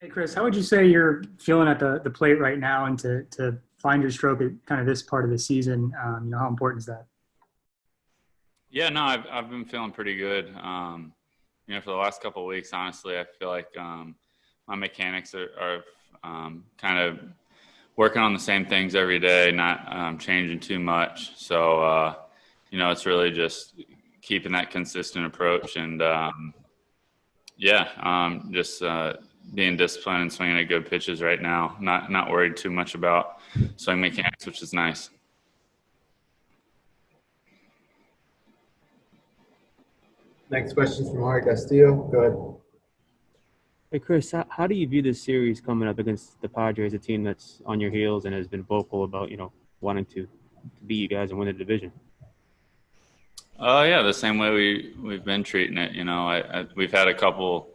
Hey Chris, how would you say you're feeling at the plate right now, and to find your stroke at kind of this part of the season? How important is that? Yeah, no, I've been feeling pretty good. For the last couple of weeks, honestly, I feel like my mechanics are kind of working on the same things every day, not changing too much. So, it's really just keeping that consistent approach and just being disciplined and swinging at good pitches right now. Not worried too much about swing mechanics, which is nice. Next question from Harry Castillo. Go ahead. Hey, Chris, how do you view this series coming up against the Padres, a team that's on your heels and has been vocal about, wanting to beat you guys and win the division? Yeah, the same way we've been treating it. We've had a couple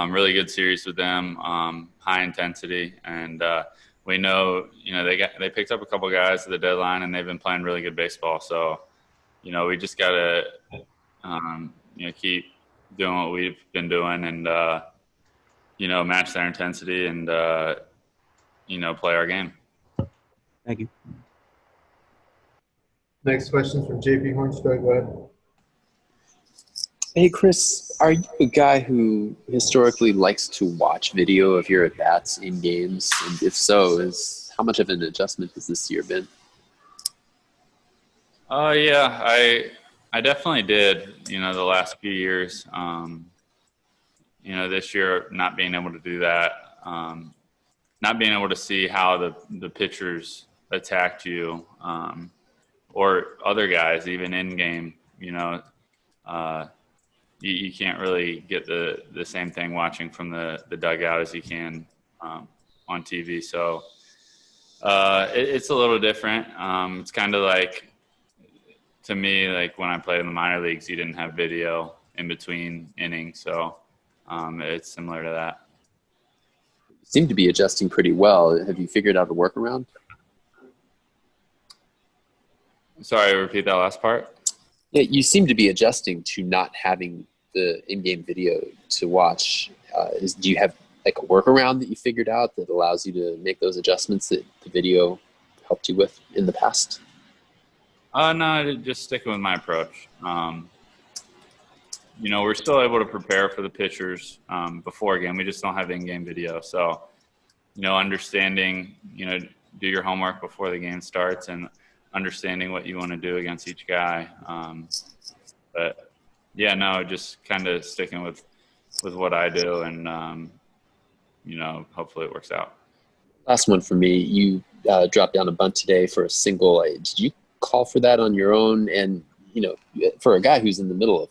really good series with them, high intensity, and we know they picked up a couple guys at the deadline, and they've been playing really good baseball. So, we just gotta keep doing what we've been doing, and match their intensity, and play our game. Thank you. Next question from JP Hornstead. Go ahead. Hey, Chris, are you a guy who historically likes to watch video of your at-bats in games? And if so, how much of an adjustment has this year been? Yeah, I definitely did, the last few years. This year not being able to do that, not being able to see how the pitchers attacked you, or other guys, even in game, you can't really get the same thing watching from the dugout as you can on TV. So it's a little different. It's kind of like, to me, like when I played in the minor leagues, you didn't have video in between innings. So it's similar to that. You seem to be adjusting pretty well. Have you figured out a workaround? Sorry, repeat that last part. Yeah, you seem to be adjusting to not having the in-game video to watch. Do you have like a workaround that you figured out that allows you to make those adjustments that the video helped you with in the past? No, just sticking with my approach. We're still able to prepare for the pitchers before a game. We just don't have in-game video. So, understanding, do your homework before the game starts and understanding what you want to do against each guy. But yeah, no, just kind of sticking with what I do, and hopefully it works out. Last one for me. You dropped down a bunt today for a single. Did you call for that on your own? And for a guy who's in the middle of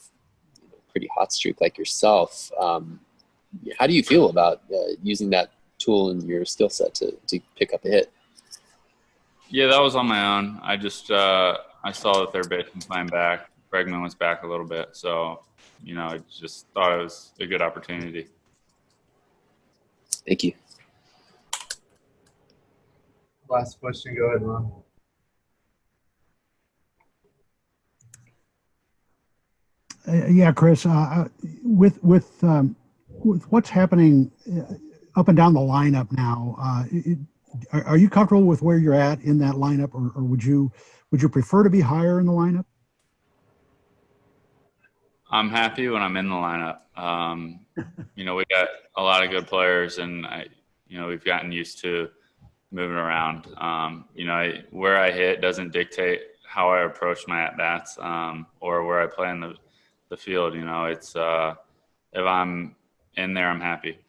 a pretty hot streak like yourself, how do you feel about using that tool in your skill set to pick up a hit? Yeah, that was on my own. I just I saw that their baseman playing back. Bregman was back a little bit, so I just thought it was a good opportunity. Thank you. Last question. Go ahead, Ron. Yeah, Chris. With what's happening up and down the lineup now, are you comfortable with where you're at in that lineup, or would you prefer to be higher in the lineup? I'm happy when I'm in the lineup. We got a lot of good players, and we've gotten used to moving around. Where I hit doesn't dictate how I approach my at bats, or where I play in the field. It's if I'm in there, I'm happy.